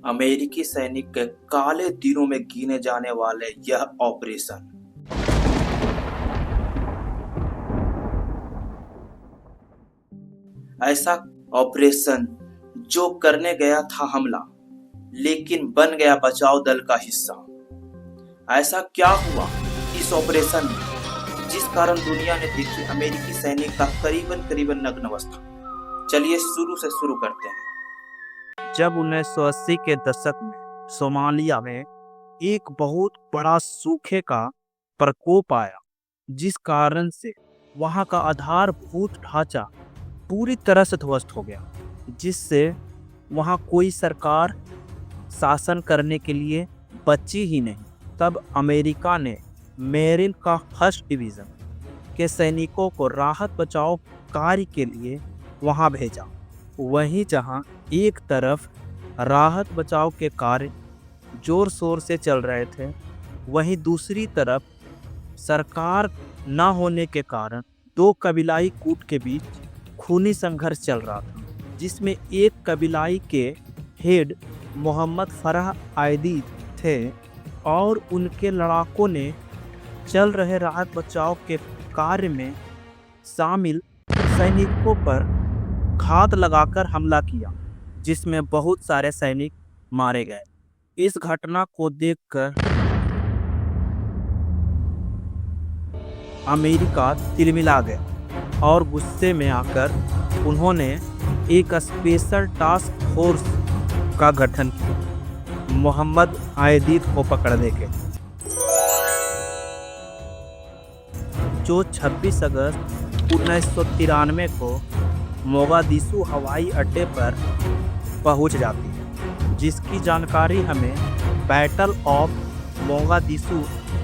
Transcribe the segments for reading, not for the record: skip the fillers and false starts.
अमेरिकी सैनिक के काले दिनों में गिने जाने वाले यह ऑपरेशन ऐसा ऑपरेशन जो करने गया था हमला, लेकिन बन गया बचाव दल का हिस्सा। ऐसा क्या हुआ इस ऑपरेशन में जिस कारण दुनिया ने देखी अमेरिकी सैनिक का करीबन नग्न अवस्था। चलिए शुरू से शुरू करते हैं। जब 1980 के दशक में सोमालिया में एक बहुत बड़ा सूखे का प्रकोप आया, जिस कारण से वहां का आधारभूत ढांचा पूरी तरह से ध्वस्त हो गया, जिससे वहां कोई सरकार शासन करने के लिए बची ही नहीं। तब अमेरिका ने मेरिल का फर्स्ट डिवीज़न के सैनिकों को राहत बचाव कार्य के लिए वहां भेजा। वहीं जहां एक तरफ राहत बचाव के कार्य जोर शोर से चल रहे थे, वहीं दूसरी तरफ सरकार न होने के कारण दो कबीलाई गुट के बीच खूनी संघर्ष चल रहा था, जिसमें एक कबीलाई के हेड मोहम्मद फराह आयदीद थे और उनके लड़ाकों ने चल रहे राहत बचाव के कार्य में शामिल सैनिकों पर घात लगाकर हमला किया, जिसमें बहुत सारे सैनिक मारे गए। इस घटना को देखकर अमेरिका तिलमिला गया और गुस्से में आकर उन्होंने एक स्पेशल टास्क फोर्स का गठन किया मोहम्मद आयदीद को पकड़ने के, जो 26 अगस्त 1993 को मोगादिशु हवाई अड्डे पर पहुंच जाती है, जिसकी जानकारी हमें बैटल ऑफ मोगादिशु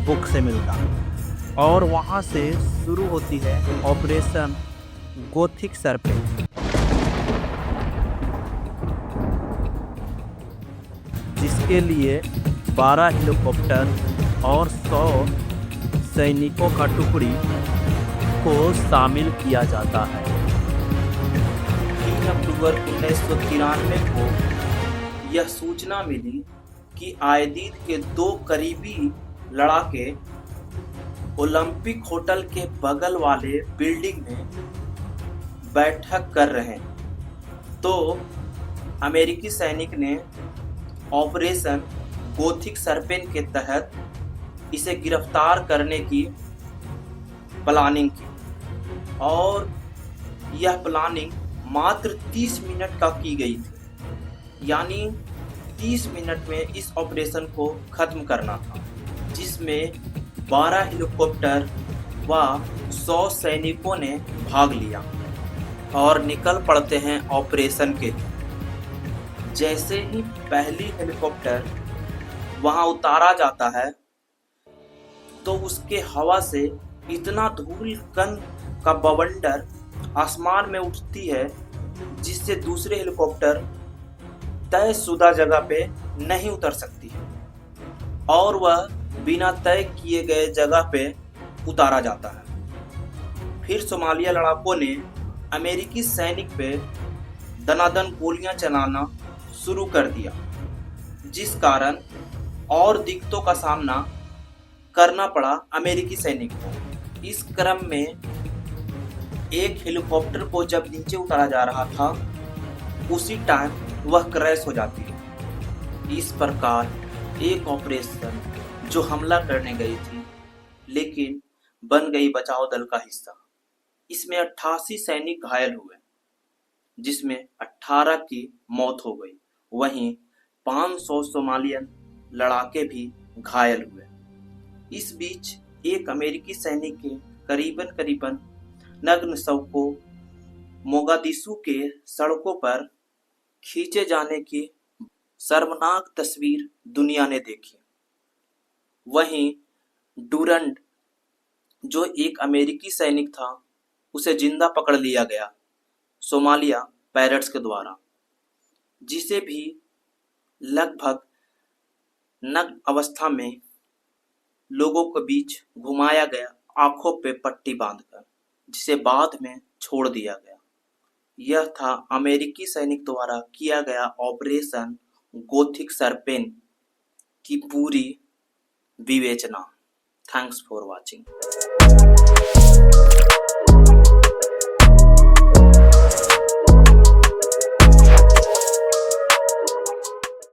बुक से मिलता है। और वहां से शुरू होती है ऑपरेशन गोथिक सरपेंट, जिसके लिए 12 हेलीकॉप्टर और 100 सैनिकों का टुकड़ी को शामिल किया जाता है। 3 अक्टूबर 1993 को यह सूचना मिली कि आयदीद के 2 करीबी लड़ाके ओलंपिक होटल के बगल वाले बिल्डिंग में बैठक कर रहे हैं। तो अमेरिकी सैनिक ने ऑपरेशन गोथिक सरपेंट के तहत इसे गिरफ्तार करने की प्लानिंग की, और यह प्लानिंग मात्र 30 मिनट का की गई थी। यानी 30 मिनट में इस ऑपरेशन को खत्म करना था, जिसमें 12 हेलीकॉप्टर व 100 सैनिकों ने भाग लिया और निकल पड़ते हैं ऑपरेशन के लिए। जैसे ही पहली हेलीकॉप्टर वहां उतारा जाता है, तो उसके हवा से इतना धूल कण का बवंडर आसमान में उठती है, जिससे दूसरे हेलीकॉप्टर तयशुदा जगह पे नहीं उतर सकती है और वह बिना तय किए गए जगह पे उतारा जाता है। फिर सोमालिया लड़ाकों ने अमेरिकी सैनिक पे दनादन गोलियां चलाना शुरू कर दिया, जिस कारण और दिक्कतों का सामना करना पड़ा अमेरिकी सैनिक को। इस क्रम में एक हेलीकॉप्टर को जब नीचे उतारा जा रहा था, उसी टाइम वह क्रैश हो जाती है। इस प्रकार एक ऑपरेशन जो हमला करने गई थी, लेकिन बन गई बचाव दल का हिस्सा। इसमें 88 सैनिक घायल हुए, जिसमें 18 की मौत हो गई। वहीं 500 सोमालियन लड़ाके भी घायल हुए। इस बीच एक अमेरिकी सैनिक के करीबन नग्न शव को मोगादिशु के सड़कों पर खींचे जाने की शर्मनाक तस्वीर दुनिया ने देखी। वहीं डूरंड, जो एक अमेरिकी सैनिक था, उसे जिंदा पकड़ लिया गया सोमालिया पायरेट्स के द्वारा, जिसे भी लगभग नग्न अवस्था में लोगों के बीच घुमाया गया, आंखों पे पट्टी बांधकर, जिसे बाद में छोड़ दिया गया। यह था अमेरिकी सैनिक द्वारा किया गया ऑपरेशन गोथिक सरपेन की पूरी विवेचना। Thanks for watching.